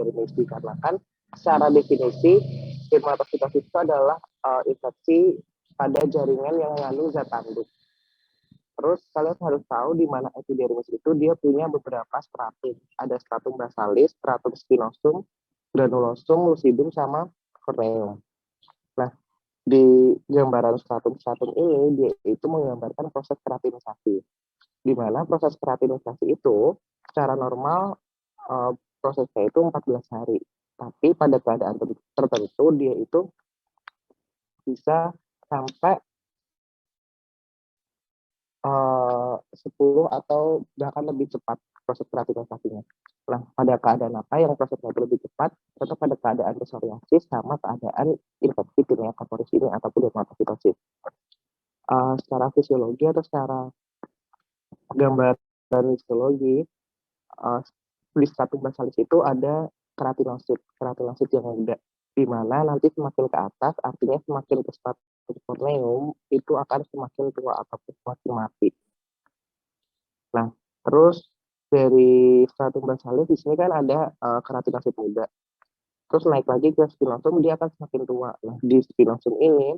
epidermis, dikarenakan secara definisi dermatositosis itu adalah infeksi pada jaringan yang mengandung zat tanduk. Terus kalian harus tahu di mana epidermis itu dia punya beberapa stratum. Ada stratum basalis, stratum spinosum, granulosum, lucidum, sama corneum. Nah, di gambaran stratum-stratum ini dia itu menggambarkan proses keratinisasi. Di mana proses keratinisasi itu secara normal prosesnya itu 14 hari. Tapi pada keadaan tertentu dia itu bisa sampai 10 atau bahkan lebih cepat proses keratinisasinya. Nah, pada keadaan apa yang prosesnya lebih cepat? Tetap pada keadaan psoriasis sama keadaan infeksi Pinnea corporis ini ataupun dermatositosis. Secara fisiologi atau secara gambaran histologi, di stratum basalis itu ada keratinosit yang muda, di mana nanti semakin ke atas, artinya semakin ke stratum corneum, itu akan semakin tua ataupun semakin mati. Nah, terus dari stratum basalis di sini kan ada keratinosit muda. Terus naik lagi ke spinosum, dia akan semakin tua. Nah, di spinosum ini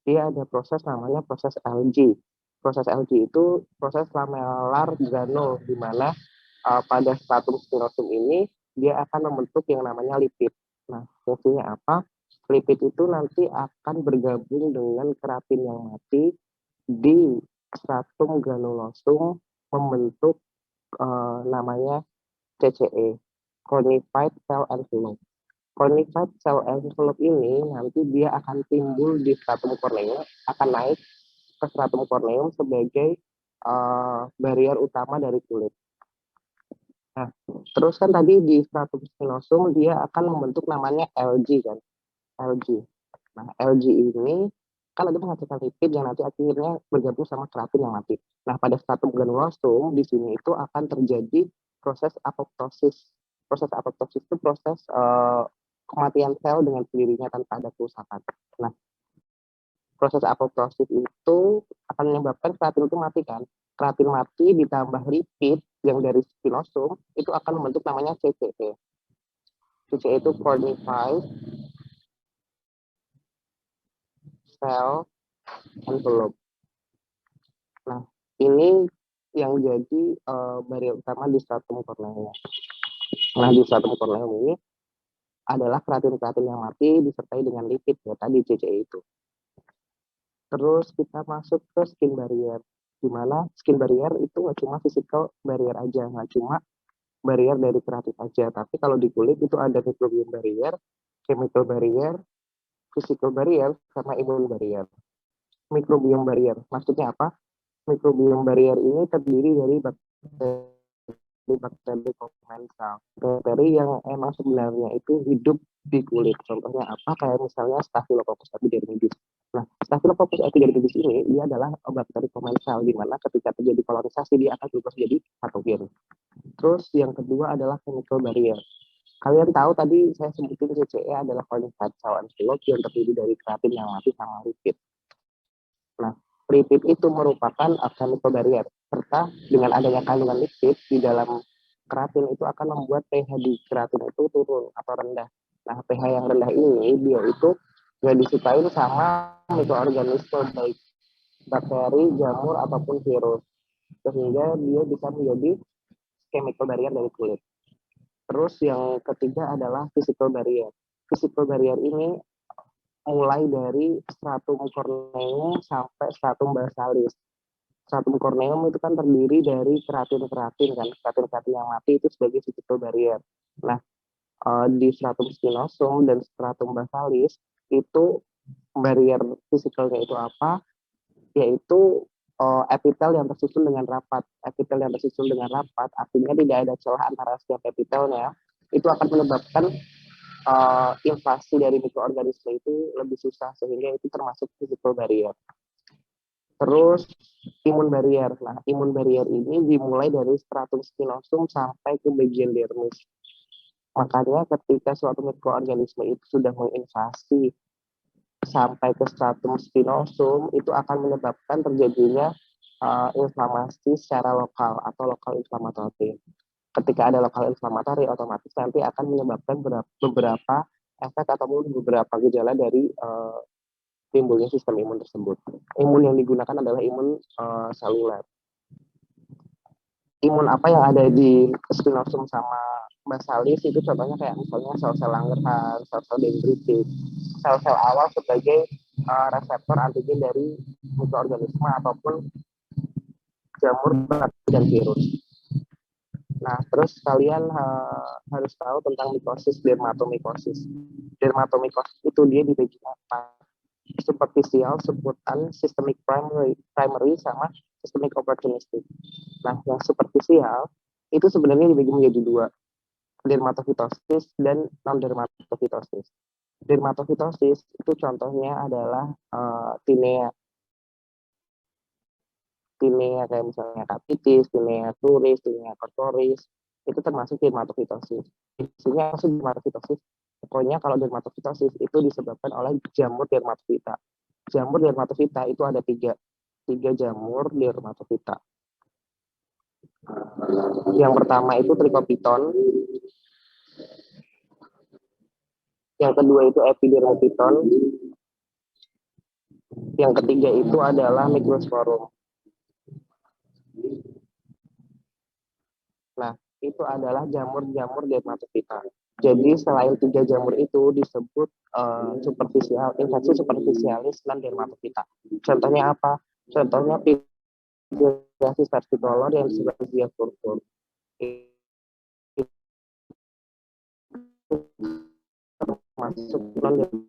dia ada proses namanya proses LG. Proses LG itu proses lamellar granul, di mana pada stratum spinosum ini dia akan membentuk yang namanya lipid. Nah, fungsinya apa? Lipid itu nanti akan bergabung dengan keratin yang mati di stratum granulosum membentuk namanya CCE, Conified Cell Envelope. Conified Cell Envelope ini nanti dia akan timbul di stratum corneum, akan naik ke stratum corneum sebagai barrier utama dari kulit. Nah, terus kan tadi di stratum spinosum dia akan membentuk namanya LG kan, LG. Nah, LG ini kan ada menghasilkan lipid yang nanti akhirnya bergabung sama keratin yang mati. Nah, pada stratum granulosum di sini itu akan terjadi proses apoptosis. Proses apoptosis itu proses kematian sel dengan sendirinya tanpa ada kerusakan. Nah, proses apoptosis itu akan menyebabkan keratin itu mati kan. Keratin mati ditambah lipid yang dari spinosum itu akan membentuk namanya CCE. CCE itu Conified Cell Envelope. Nah, ini yang jadi barrier utama di stratum corneum. Nah, di stratum corneum ini adalah keratin-keratin yang mati disertai dengan lipid ya tadi CCE itu. Terus kita masuk ke skin barrier, di mana skin barrier itu nggak cuma physical barrier aja, nggak cuma barrier dari keratin aja, tapi kalau di kulit itu ada microbiome barrier, chemical barrier, physical barrier, sama immune barrier. Microbiome barrier, maksudnya apa? Microbiome barrier ini terdiri dari bakteri komensal, bakteri yang emang sebenarnya itu hidup di kulit. Contohnya apa? Kayak misalnya Staphylococcus epidermidis. Nah, Staphylococcus epidermidis ini dia adalah bakteri komensal, di mana ketika terjadi kolonisasi dia akan berubah menjadi patogen. Terus yang kedua adalah chemical barrier. Kalian tahu tadi saya sebutin CCE adalah Conified Cell Envelope yang terdiri dari keratin yang mati sama lipid. Nah, lipid itu merupakan chemical barrier, serta dengan adanya kandungan lipid di dalam keratin itu akan membuat pH di keratin itu turun atau rendah. Nah, pH yang rendah ini dia itu nggak disukai sama mikroorganisme baik bakteri, jamur ataupun virus, sehingga dia bisa menjadi chemical barrier dari kulit. Terus yang ketiga adalah physical barrier. Physical barrier ini mulai dari stratum corneum sampai stratum basalis. Stratum corneum itu kan terdiri dari keratin-keratin kan, keratin-keratin yang mati itu sebagai physical barrier. Nah, di stratum spinosum dan stratum basalis itu barrier fisikalnya itu apa? Yaitu epitel yang tersusun dengan rapat. Epitel yang tersusun dengan rapat artinya tidak ada celah antara setiap epitelnya. Itu akan menyebabkan invasi dari mikroorganisme itu lebih susah, sehingga itu termasuk physical barrier. Terus imun barrier. Nah, imun barrier ini dimulai dari stratum spinosum sampai ke bagian dermis. Makanya ketika suatu mikroorganisme itu sudah menginvasi sampai ke stratum spinosum, itu akan menyebabkan terjadinya inflamasi secara lokal atau lokal inflamatory. Ketika ada lokal inflammatory, otomatis nanti akan menyebabkan beberapa efek ataupun beberapa gejala dari timbulnya sistem imun tersebut. Imun yang digunakan adalah imun seluler. Imun apa yang ada di spinosum sama basalis itu contohnya kayak misalnya sel-sel Langerhans, sel-sel dendritik, sel-sel awal sebagai reseptor antigen dari mikroorganisme ataupun jamur, bakteri, dan virus. Nah, terus kalian harus tahu tentang mikosis, dermatomikosis. Dermatomikosis itu dia dibagi apa? Superficial, subkutan, systemic primary sama systemic opportunistic. Nah, yang superficial itu sebenarnya dibagi menjadi dua, dermatofitosis dan non-dermatofitosis. Dermatofitosis itu contohnya adalah tinea kayak misalnya kapitis, tinea turis, tinea corporis, itu termasuk dermatofitosis. Isinya masuk dermatofitosis. Pokoknya kalau dermatofitosis itu disebabkan oleh jamur dermatofita. Jamur dermatofita itu ada tiga jamur dermatofita. Yang pertama itu trichopiton, yang kedua itu epidermopiton, yang ketiga itu adalah microsporum. Nah, itu adalah jamur-jamur dermatofita. Jadi selain tiga jamur itu disebut infeksi superficialis non dermatofita. Contohnya apa? Contohnya pityriasis versicolor yang disebut dia purpur. Masuk non dermatofita.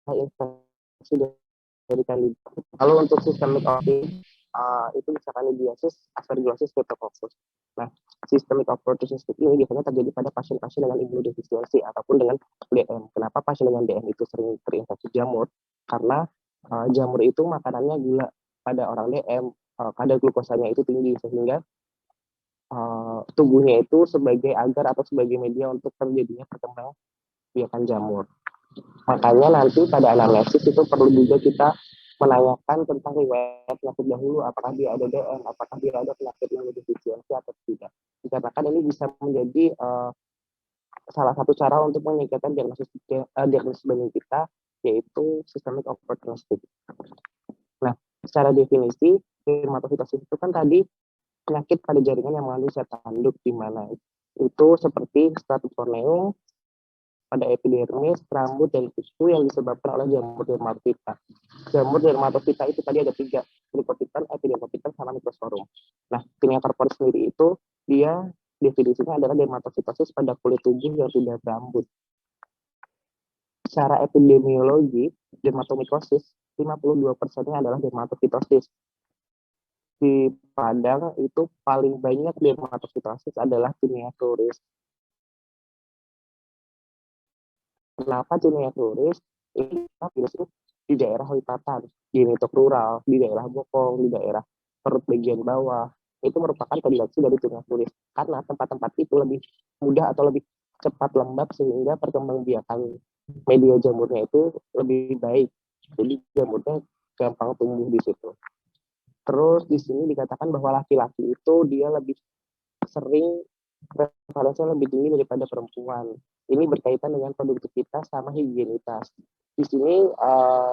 Infeksi dari Candida. Kalau untuk sistemik itu bisa Candidiasis, Aspergillosis, Streptococcus. Nah, systemic opportunistic ini biasanya terjadi pada pasien-pasien dengan imunodefisiensi ataupun dengan DM. Kenapa pasien dengan DM itu sering terinfeksi jamur? Karena jamur itu makanannya gula. Pada orang DM, kadar glukosanya itu tinggi sehingga tubuhnya itu sebagai agar atau sebagai media untuk terjadinya perkembangbiakan jamur. Makanya nanti pada anamnesis itu perlu juga kita menanyakan tentang riwayat penyakit dahulu, apakah dia ada DM, apakah dia ada penyakit imunodefisiensi atau tidak. Dikarenakan ini bisa menjadi salah satu cara untuk meningkatkan diagnosis banding kita, yaitu systemic opportunistic. Nah, secara definisi, dermatofitosis itu kan tadi penyakit pada jaringan yang mengandung zat tanduk, di mana itu seperti stratum corneum, pada epidermis, rambut, dan kuku yang disebabkan oleh jamur dermatofita. Jamur dermatofita itu tadi ada tiga, trichopiton, epidermopiton, sama microsporum. Nah, tinea corporis sendiri itu dia definisinya adalah dermatofitosis pada kulit tubuh yang tidak berambut. Secara epidemiologi, dermatomikosis 52%-nya adalah dermatofitosis. Di Padang itu paling banyak dermatofitosis adalah tinea cruris. Kenapa tinea cruris? Ini virusnya di daerah lipatan, di nitok rural, di daerah bokong, di daerah perut bagian bawah. Itu merupakan kondisi dari tinea cruris. Karena tempat-tempat itu lebih mudah atau lebih cepat lembab sehingga perkembangbiakan media jamurnya itu lebih baik. Jadi jamurnya gampang tumbuh di situ. Terus di sini dikatakan bahwa laki-laki itu dia lebih sering prevalensinya lebih tinggi daripada perempuan. Ini berkaitan dengan produktivitas sama higienitas. Di sini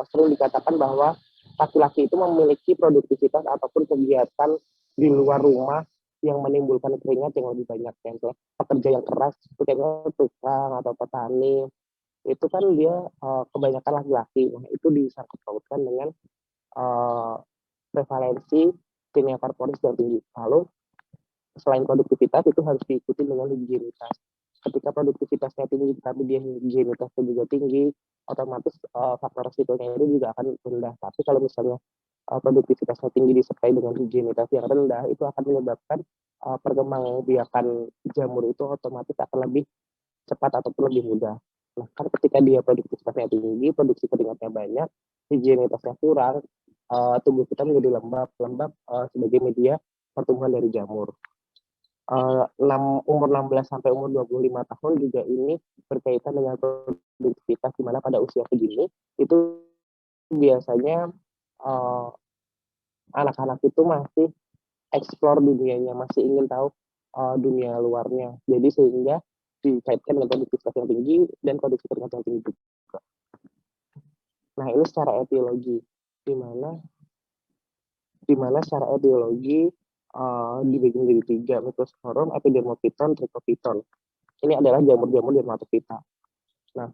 sering dikatakan bahwa laki-laki itu memiliki produktivitas ataupun kegiatan di luar rumah yang menimbulkan keringat yang lebih banyak. Contoh pekerja yang keras, seperti tukang atau petani, itu kan dia kebanyakan laki-laki. Nah, itu disangkut pautkan dengan prevalensi tinea corporis yang tinggi. Lalu selain produktivitas itu harus diikuti dengan higienitas. Ketika produktivitasnya tinggi tapi dia higienitasnya juga tinggi, otomatis faktor resikonya itu juga akan rendah. Tapi kalau misalnya produktivitasnya tinggi disertai dengan higienitas yang rendah, itu akan menyebabkan perkembangbiakan jamur itu otomatis akan lebih cepat ataupun lebih mudah. Nah, kan ketika dia produktivitasnya tinggi, produksi keringatnya banyak, higienitasnya kurang, tubuh kita menjadi lembab sebagai media pertumbuhan dari jamur. Umur 16 sampai umur 25 tahun juga ini berkaitan dengan produktivitas, di mana pada usia segini itu biasanya anak-anak itu masih explore dunianya, masih ingin tahu dunia luarnya. Jadi sehingga dikaitkan dengan produktivitas yang tinggi dan produktivitas yang tinggi juga. Nah, ini secara etiologi, di mana secara etiologi dibagi menjadi tiga, Mycosporum, Epidermophyton, Trichophyton. Ini adalah jamur-jamur dermatofita. Nah,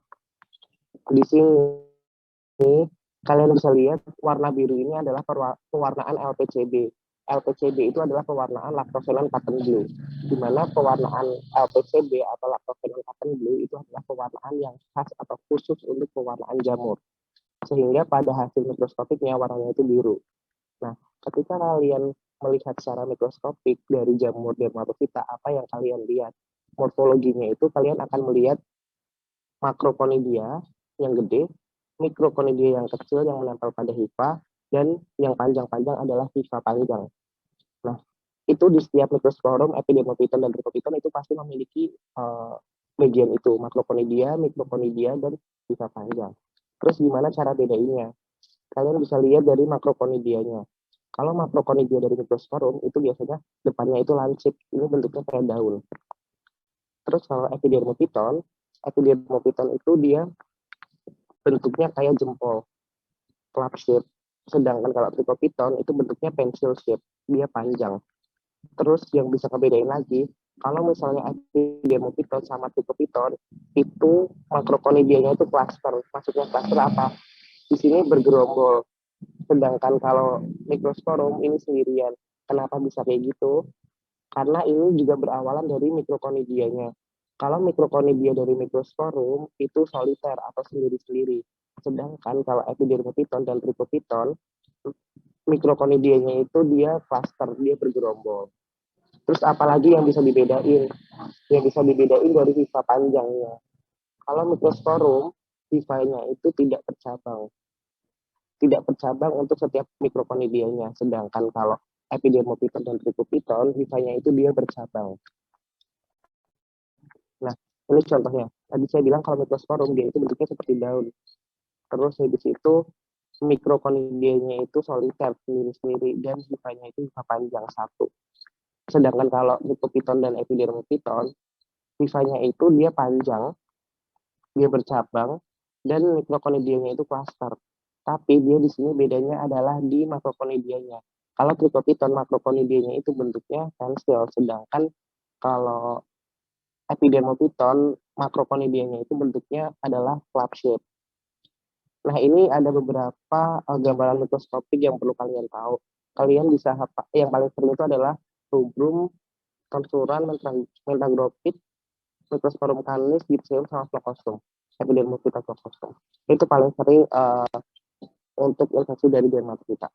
di sini kalian bisa lihat warna biru ini adalah pewarnaan LPCB. LPCB itu adalah pewarnaan lactoferrin cotton blue, di mana pewarnaan LPCB atau lactoferrin cotton blue itu adalah pewarnaan yang khas atau khusus untuk pewarnaan jamur, sehingga pada hasil mikroskopiknya warnanya itu biru. Nah, ketika kalian melihat secara mikroskopik dari jamur dermatofita, apa yang kalian lihat? Morfologinya itu kalian akan melihat makrokonidia yang gede, mikrokonidia yang kecil yang menempel pada hifa, dan yang panjang-panjang adalah hifa panjang. Nah, itu di setiap Mycosporum, Epidermophyton, dan Trichophyton itu pasti memiliki bagian itu, makrokonidia, mikrokonidia, dan hifa panjang. Terus gimana cara bedainnya? Kalian bisa lihat dari makrokonidianya. Kalau makrokonidia dari Mycosporum itu biasanya depannya itu lancip, ini bentuknya kayak daun. Terus kalau Epidermophyton itu dia bentuknya kayak jempol, club shape. Sedangkan kalau Trichophyton itu bentuknya pencil shape, dia panjang. Terus yang bisa kebedain lagi, kalau misalnya Epidermophyton sama Trichophyton itu makrokonidianya itu cluster. Maksudnya cluster apa? Di sini bergerombol. Sedangkan kalau Mycosporum ini sendirian. Kenapa bisa kayak gitu? Karena ini juga berawalan dari mikrokonidianya. Kalau mikrokonidia dari Mycosporum itu soliter atau sendiri-sendiri. Sedangkan kalau Epidermophyton dan Trichophyton, mikrokonidianya itu dia cluster, dia bergerombol. Terus apalagi yang bisa dibedain? Yang bisa dibedain dari hifa panjangnya. Kalau Mycosporum, hifanya itu tidak bercabang. Tidak bercabang untuk setiap mikrokonidianya. Sedangkan kalau Epidermophyton dan Trichophyton, hifanya itu dia bercabang. Nah, ini contohnya. Tadi saya bilang kalau Mycosporum dia itu bentuknya seperti daun. Terus habis itu mikrokonidianya itu soliter sendiri-sendiri dan hifanya itu hifa panjang satu. Sedangkan kalau Trichophyton dan Epidermophyton, hifanya itu dia panjang, dia bercabang, dan mikrokonidianya itu cluster. Tapi dia di sini bedanya adalah di makrokonidianya. Kalau Trichophyton makrokonidianya itu bentuknya pensil, sedangkan kalau Epidermophyton makrokonidianya itu bentuknya adalah club shape. Nah, ini ada beberapa gambaran mikroskopik yang perlu kalian tahu. Kalian bisa yang paling sering itu adalah rubrum, konsuran, mentagrofit, Mycosporum canis, gypsum, sama Phlocostomus. Epidermophyta Phlocostomus. Itu paling sering untuk infeksi dari dermatofita.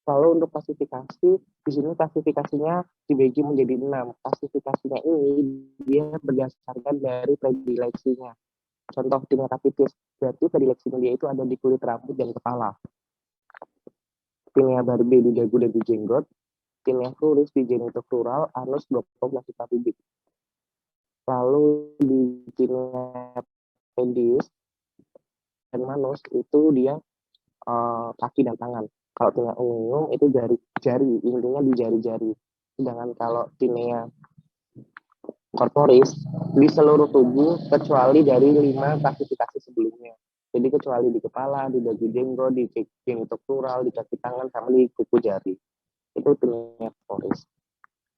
Lalu untuk klasifikasi, di sini klasifikasinya dibagi menjadi 6. Klasifikasinya ini dia berdasarkan dari predileksinya. Contoh tinea berarti predileksinya dia itu ada di kulit rambut dan kepala. Tinea barbae di dagu dan di jenggot. Tinea cruris di genitoklural, anus, blokkom, lasita pubis. Lalu di tinea pedis dan manus itu dia kaki dan tangan. Kalau tinea unguum itu jari, intinya di jari-jari. Sedangkan kalau tinea corporis di seluruh tubuh kecuali dari 5 klasifikasi sebelumnya. Jadi kecuali di kepala, di dagu jenggot, di genitoklural, di kaki tangan, sama di kuku jari. Itu tinea corporis.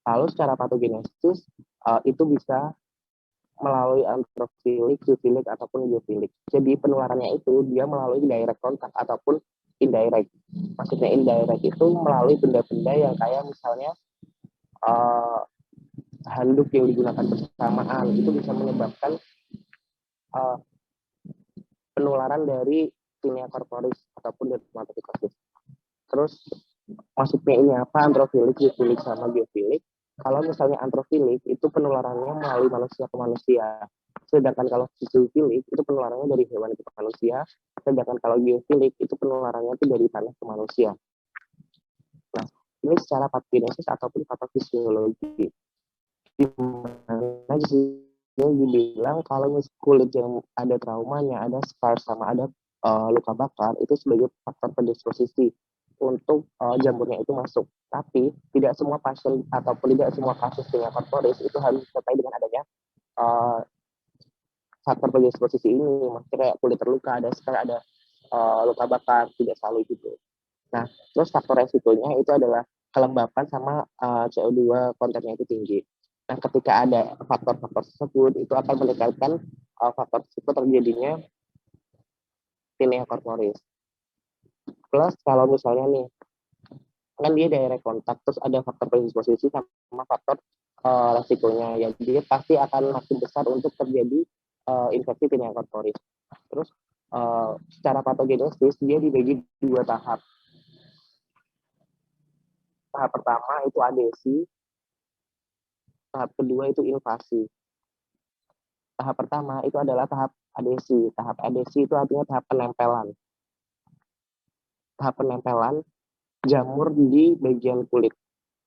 Lalu secara patogenesis itu bisa melalui antrofilik, zoofilik, ataupun zoofilik. Jadi penularannya itu dia melalui direct kontak ataupun indirect. Maksudnya indirect itu melalui benda-benda yang kayak misalnya handuk yang digunakan bersamaan, itu bisa menyebabkan penularan dari tinea corporis ataupun dermatofitosis. Terus maksudnya ini apa? Antrofilik, zoofilik, sama biofilik. Kalau misalnya antrofilik itu penularannya melalui manusia ke manusia. Sedangkan kalau zoofilik itu penularannya dari hewan ke manusia. Sedangkan kalau biofilik itu penularannya itu dari tanah ke manusia. Nah, Ini secara patogenesis ataupun patofisiologi. Di mana dibilang kalau kulit yang ada traumanya, ada scar sama ada luka bakar itu sebagai faktor predisposisi untuk jamurnya itu masuk. Tapi tidak semua pasien ataupun tidak semua kasus tinea corporis itu harus disertai dengan adanya uh, faktor predisposisi ini. Maksudnya kayak kulit terluka, ada scar, ada luka bakar, tidak selalu gitu. Nah, terus faktor resikonya itu adalah kelembapan sama CO2 kontennya itu tinggi. Nah, ketika ada faktor-faktor tersebut, itu akan meningkatkan faktor risiko terjadinya tinea corporis. Plus, kalau misalnya nih, kan dia direct kontak, terus ada faktor predisposisi sama faktor resikonya, ya dia pasti akan makin besar untuk terjadi infeksi tinea corporis. Terus, secara patogenesis, dia dibagi dua tahap. Tahap pertama itu adesi, tahap kedua itu invasi. Tahap pertama itu adalah tahap adesi. Tahap adesi itu artinya tahap penempelan. Tahap penempelan jamur di bagian kulit.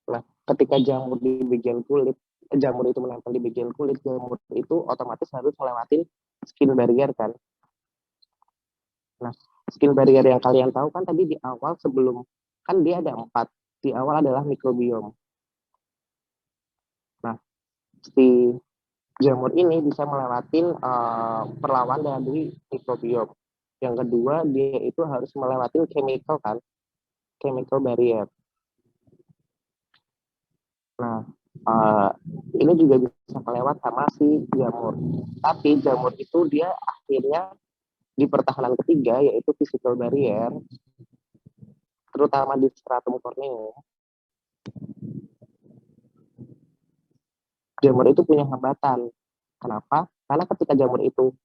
Nah, ketika jamur di bagian kulit, jamur itu menempel di bagian kulit, jamur itu otomatis harus melewati skin barrier kan. Nah, skin barrier yang kalian tahu kan tadi di awal sebelum, kan dia ada 4. Di awal adalah mikrobiom. Nah, si jamur ini bisa melewati perlawan dari mikrobiom. Yang kedua, dia itu harus melewati chemical kan, chemical barrier. Nah, ini juga bisa kelewat sama si jamur. Tapi jamur itu dia akhirnya di pertahanan ketiga, yaitu physical barrier, terutama di stratum corneum, jamur itu punya hambatan. Kenapa? Karena ketika jamur itu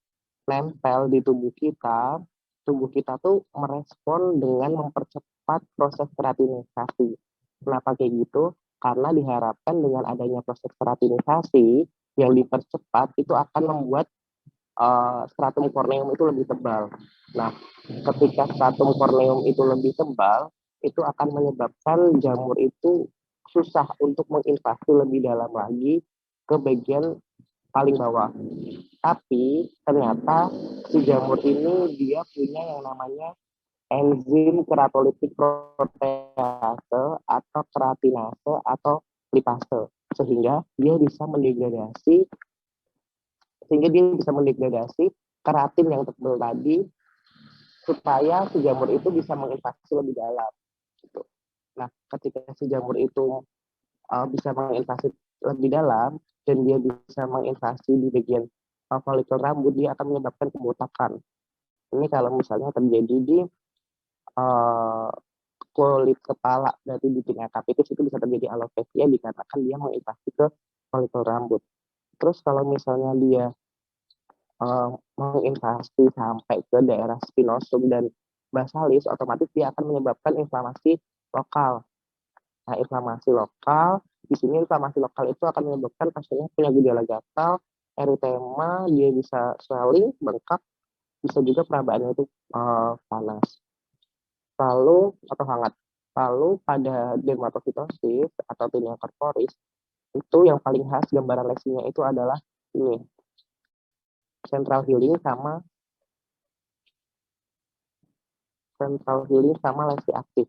nempel di tubuh kita tuh merespon dengan mempercepat proses keratinisasi. Kenapa kayak gitu? Karena diharapkan dengan adanya proses keratinisasi yang dipercepat itu akan membuat stratum corneum itu lebih tebal. Nah, ketika stratum corneum itu lebih tebal, itu akan menyebabkan jamur itu susah untuk menginvasi lebih dalam lagi ke bagian paling bawah. Tapi ternyata si jamur ini dia punya yang namanya enzim keratolitik protease atau keratinase atau lipase, sehingga dia bisa mendegradasi keratin yang tebal tadi supaya si jamur itu bisa menginvasi lebih dalam gitu. Nah, ketika si jamur itu bisa menginvasi lebih dalam dan dia bisa menginvasi di bagian folikel rambut, dia akan menyebabkan pembotakan. Ini kalau misalnya terjadi di kulit kepala, berarti di tingkat kapitis itu bisa terjadi alopecia dikarenakan dia menginvasi ke folikel rambut. Terus kalau misalnya dia menginvasi sampai ke daerah spinosum dan basalis, otomatis dia akan menyebabkan inflamasi lokal. Nah, inflamasi lokal, di sini inflamasi lokal itu akan menyebabkan pasiennya punya gejala gatal, eritema, dia bisa swelling, bengkak, bisa juga perabaannya itu panas. Lalu atau hangat. Lalu pada dermatofitosis atau tinea corporis, itu yang paling khas gambaran lesinya itu adalah ini, central healing sama lesi aktif.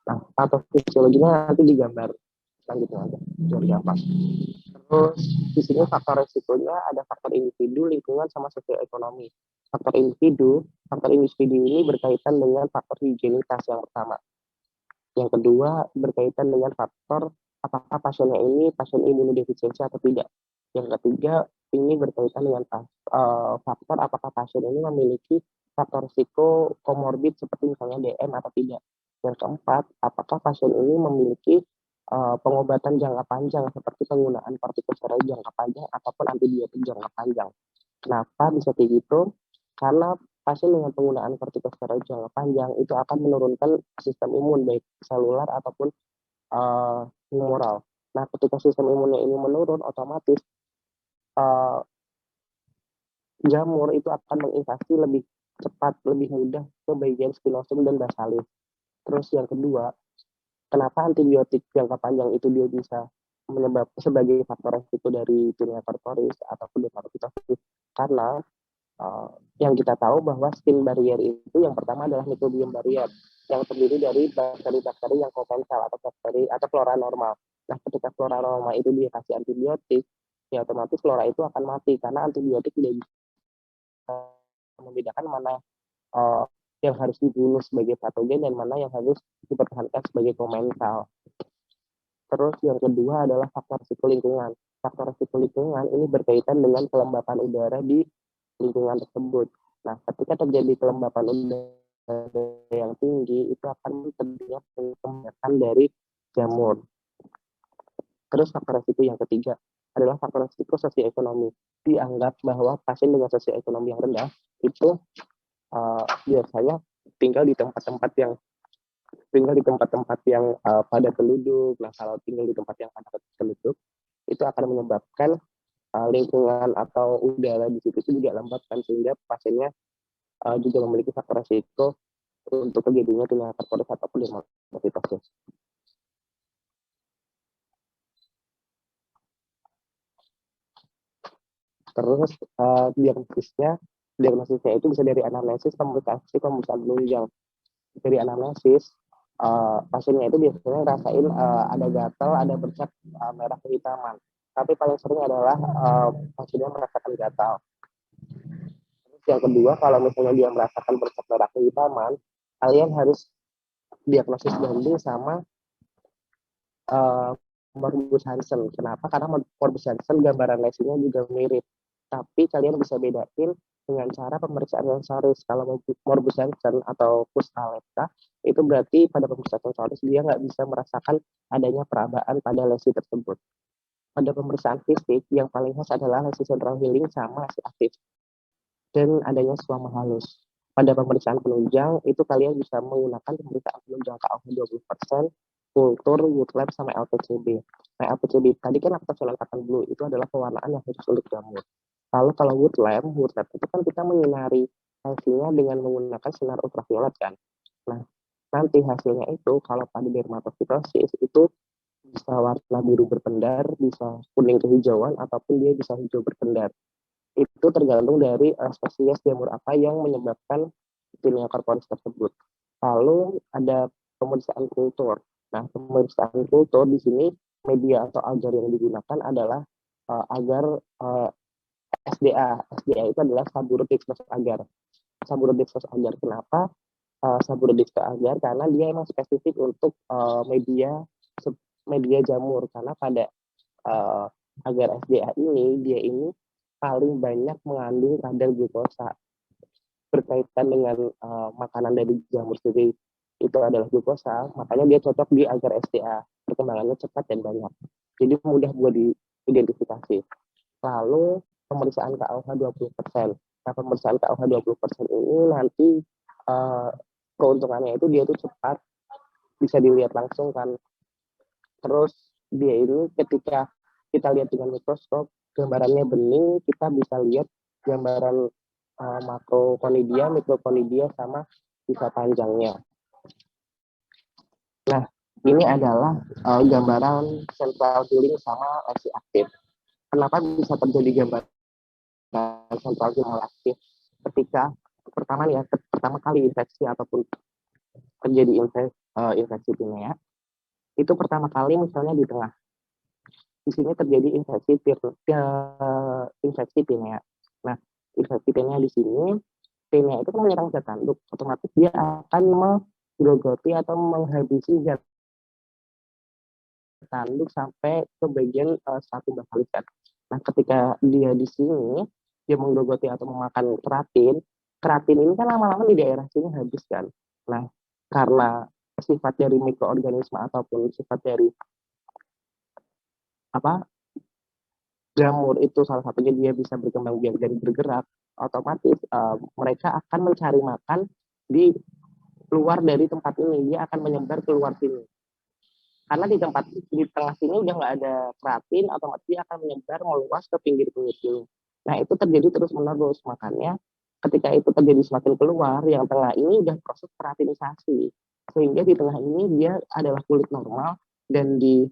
Nah, patofisiologinya nanti digambar selanjutnya aja, biar gampang. Terus di sini faktor resikonya ada faktor individu, lingkungan, sama sosioekonomi. Faktor individu ini berkaitan dengan faktor higienitas yang pertama. Yang kedua berkaitan dengan faktor apakah pasiennya ini pasien imunodefisiensi atau tidak. Yang ketiga ini berkaitan dengan faktor apakah pasien ini memiliki faktor risiko komorbid seperti misalnya DM atau tidak. Yang keempat, apakah pasien ini memiliki pengobatan jangka panjang seperti penggunaan kortikosteroid jangka panjang ataupun antibiotik jangka panjang. Kenapa bisa kayak gitu? Karena pasien dengan penggunaan kortikosteroid jangka panjang itu akan menurunkan sistem imun baik selular ataupun humoral. Nah, ketika sistem imunnya ini menurun, otomatis jamur itu akan menginvasi lebih cepat, lebih mudah ke bagian spinosum dan basalis. Terus yang kedua, kenapa antibiotik jangka panjang itu dia bisa sebagai faktor resiko dari dunia korporis ataupun dermatopitosis? Karena yang kita tahu bahwa skin barrier itu yang pertama adalah microbiome barrier yang terdiri dari bakteri-bakteri yang komensal atau bakteri atau flora normal. Nah, ketika flora normal itu dikasih antibiotik, ya otomatis flora itu akan mati karena antibiotik tidak bisa membedakan mana uh, yang harus dibunuh sebagai patogen dan mana yang harus dipertahankan sebagai komensal. Terus yang kedua adalah faktor risiko lingkungan. Faktor risiko lingkungan ini berkaitan dengan kelembapan udara di lingkungan tersebut. Nah, ketika terjadi kelembapan udara yang tinggi, itu akan terjadi pengembangan dari jamur. Terus faktor risiko yang ketiga adalah faktor risiko sosioekonomi. Dianggap bahwa pasien dengan sosioekonomi yang rendah itu biasanya tinggal di tempat-tempat yang padat penduduk. Nah, kalau tinggal di tempat yang padat penduduk, itu akan menyebabkan lingkungan atau udara di situ juga lembab kan, sehingga pasiennya juga memiliki faktor risiko untuk terjadinya penyakit korporis ataupun dermatopitosis. Terus diagnosisnya itu bisa dari anamnesis, pemeriksaan penunjang. Dari anamnesis, pasiennya itu biasanya ngerasain ada gatal, ada bercak merah kehitaman. Tapi paling sering adalah pasiennya merasakan gatal. Terus yang kedua, kalau misalnya dia merasakan bercak merah kehitaman, kalian harus diagnosis banding sama Morbus Hansen. Kenapa? Karena Morbus Hansen gambaran lesinya juga mirip. Tapi kalian bisa bedain dengan cara pemeriksaan sensoris. Kalau Morbus Hansen atau Kustalepka, itu berarti pada pemeriksaan sensoris dia nggak bisa merasakan adanya perabaan pada lesi tersebut. Pada pemeriksaan fisik, yang paling khas adalah lesi central healing sama lesi aktif. Dan adanya suama halus. Pada pemeriksaan penunjang, itu kalian bisa menggunakan pemeriksaan penunjang KOH 20%, kultur, wood lab, sama LPCB. Nah, LPCB tadi kan ultraviolet blue itu adalah pewarnaan yang khusus untuk jamur. Lalu kalau wood lab itu kan kita menyinari hasilnya dengan menggunakan sinar ultraviolet kan. Nah, nanti hasilnya itu kalau pada dermatopitosis itu bisa warna biru berpendar, bisa kuning kehijauan, ataupun dia bisa hijau berpendar. Itu tergantung dari spesies jamur apa yang menyebabkan dunia korporis tersebut. Lalu ada pemeriksaan kultur. Nah, pemeriksaan kultur di sini media atau agar yang digunakan adalah agar SDA. SDA itu adalah Sabouraudextrose agar. Sabouraudextrose agar. Kenapa Sabouraudextrose agar? Karena dia memang spesifik untuk media jamur. Karena pada agar SDA dia ini paling banyak mengandung kadar glukosa berkaitan dengan makanan dari jamur sendiri itu adalah glukosa, makanya dia cocok di agar SDA, perkembangannya cepat dan banyak, jadi mudah buat diidentifikasi. Lalu pemeriksaan KOH 20%. Nah, pemeriksaan KOH 20% ini nanti keuntungannya itu dia itu cepat, bisa dilihat langsung kan. Terus dia ini ketika kita lihat dengan mikroskop, gambarannya bening, kita bisa lihat gambaran makrokonidia, mikrokonidia, sama sisa panjangnya. Nah, ini adalah gambaran central healing sama lesi aktif. Kenapa bisa terjadi gambaran central healing aktif? Ketika pertama kali infeksi ataupun terjadi infeksi tinea, itu pertama kali misalnya di tengah. Di sini terjadi infeksi tinea. Nah, infeksi tinea di sini, tinea itu kan menyerang zat tanduk, otomatis dia akan menggerogoti atau menghabisi zat tanduk sampai ke bagian satu basalikat. Nah, ketika dia di sini, dia menggerogoti atau memakan keratin ini kan lama-lama di daerah sini habis kan. Nah, karena sifat dari mikroorganisme ataupun sifat dari jamur itu salah satunya dia bisa berkembang biak dan bergerak, otomatis mereka akan mencari makan di luar dari tempat ini, dia akan menyebar keluar sini. Karena di tengah sini udah nggak ada keratin, otomatis dia akan menyebar meluas ke pinggir-pinggir sini. Nah, itu terjadi terus-menerus, makanya ketika itu terjadi semakin keluar, yang tengah ini udah proses keratinisasi. Sehingga di tengah ini dia adalah kulit normal, dan di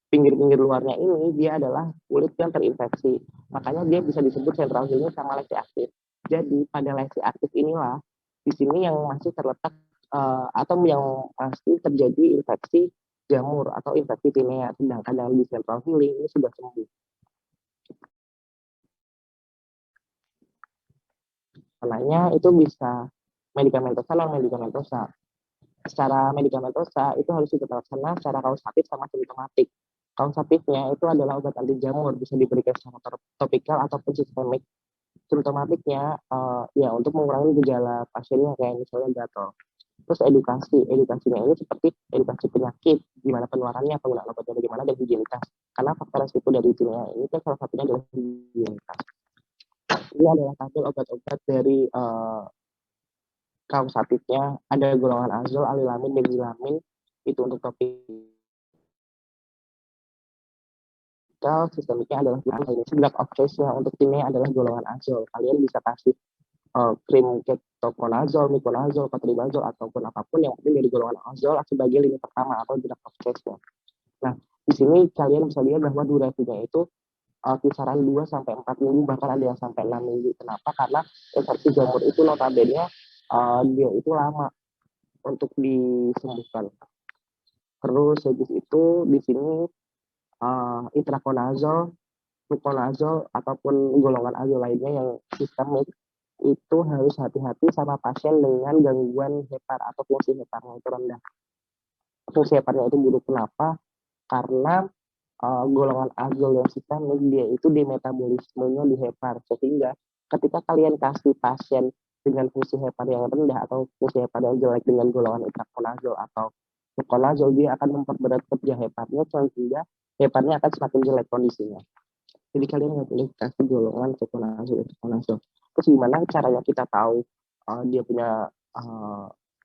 pinggir-pinggir luarnya ini dia adalah kulit yang terinfeksi. Makanya dia bisa disebut central healing sama lesi aktif. Jadi pada lesi aktif inilah di sini yang masih terletak atau yang pasti terjadi infeksi jamur atau infeksi tinea. Sedangkan yang di central healing ini sudah sembuh. Karenanya itu bisa medikamentosa non medikamentosa. Secara medikamentosa itu harus terlaksana secara kausatif sama simptomatik. Kausatifnya itu adalah obat anti jamur, bisa diberikan secara topikal ataupun sistemik. Simptomatiknya ya untuk mengurangi gejala pasiennya kayak misalnya gatal. Terus edukasinya ini seperti edukasi penyakit, gimana penularannya, penggunaan obatnya bagaimana, dan higienitas. Karena faktor resiko dari tinea ini kan salah satunya adalah higienitas. Ini adalah tabel obat-obat dari kausatifnya, ada golongan azol, alilamin, benzilamin, itu untuk topikal. Sistemiknya adalah ini. Drug of choice-nya untuk tinea adalah golongan azol. Kalian bisa kasih krim ketoconazole, miconazole, cotribazole, ataupun apapun yang penting dari golongan azol sebagai lini pertama atau drug of choice-nya. Nah, di sini kalian bisa lihat bahwa durasinya itu kisaran 2 sampai 4 minggu, bahkan ada yang sampai 6 minggu. Kenapa? Karena infeksi jamur itu notabene dia itu lama untuk disembuhkan. Terus habis itu di sini itraconazole, fluconazole, ataupun golongan azol lainnya yang sistemik itu harus hati-hati sama pasien dengan gangguan hepar atau fungsi heparnya itu rendah. Fungsi heparnya itu buruk. Kenapa? Karena golongan azol yang sistemik dia itu di metabolismenya di hepar, sehingga ketika kalian kasih pasien dengan fungsi hepar yang rendah atau fungsi hepar yang jelek dengan golongan itraconazole atau fluconazole, dia akan memperberat kerja heparnya sehingga heparnya akan semakin jelek kondisinya. Jadi kalian nggak boleh kasih golongan fluconazole. Terus gimana caranya kita tahu dia punya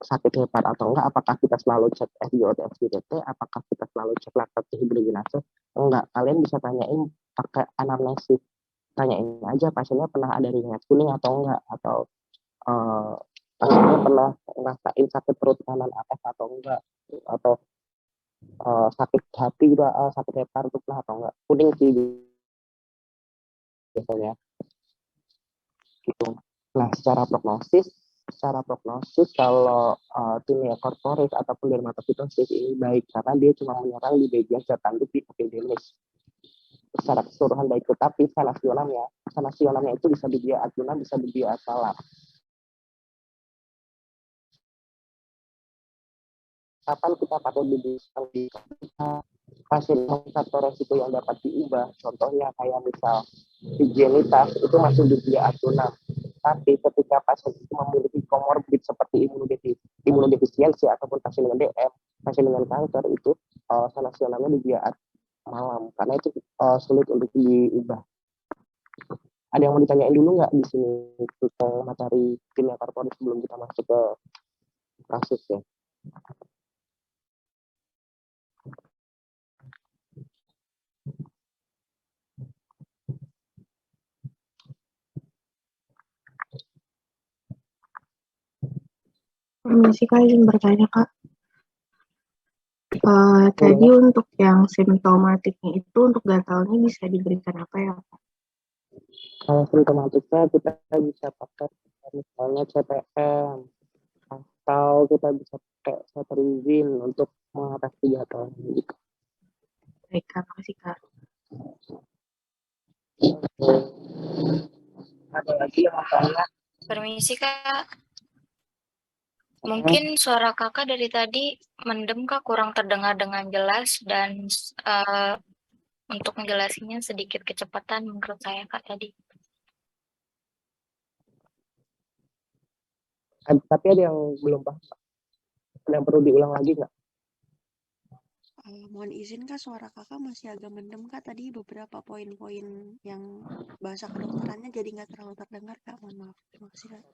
sakit hepar atau enggak? Apakah kita selalu cek SGOT, SGTT? Apakah kita selalu cek laktat hidrogenase? Enggak, kalian bisa tanyain pakai anamnesis. Tanyain aja pasiennya pernah ada ringan kuning atau enggak, atau pasiennya pernah ngerasain sakit perut kanan atas atau enggak, atau sakit hati juga, sakit hepar itu pernah atau enggak. Kuning sih biasanya gitu. Nah, secara prognosis kalau tinea corporis ataupun dermatopitosis ini baik karena dia cuma menyerang di bagian zat tanduk di epidermis secara keseluruhan baik, tetapi sanasiolamnya itu bisa dia adjuna, bisa dia salah. Kapan kita patut dibilang di pasien faktor resiko yang dapat diubah, contohnya kayak misal higienitas itu masih dia adjuna. Tapi ketika pasien itu memiliki komorbid seperti imunodefisiensi ataupun pasien dengan DM, pasien dengan kanker, itu sanasionalnya dia malam karena itu sulit untuk diubah. Ada yang mau ditanyain dulu nggak di sini tentang materi tinea corporis sebelum kita masuk ke kasus ya? Permisi Kak, izin bertanya Kak. Tadi untuk yang simptomatiknya itu untuk gatalnya bisa diberikan apa ya Kak? Kalau simptomatiknya kita bisa pakai misalnya CPM atau kita bisa pakai cetirizine untuk mengatasi gatal. Baik Kak, makasih Kak. Ada lagi yang masalah? Permisi Kak. Mungkin suara kakak dari tadi mendem Kak, kurang terdengar dengan jelas, dan untuk menjelasinya sedikit kecepatan menurut saya Kak tadi. Tapi ada yang belum paham. Ada yang perlu diulang lagi nggak? Mohon izin Kak, suara kakak masih agak mendem Kak. Tadi beberapa poin-poin yang bahasa kedokterannya jadi nggak terlalu terdengar Kak. Mohon maaf. Terima kasih Kak.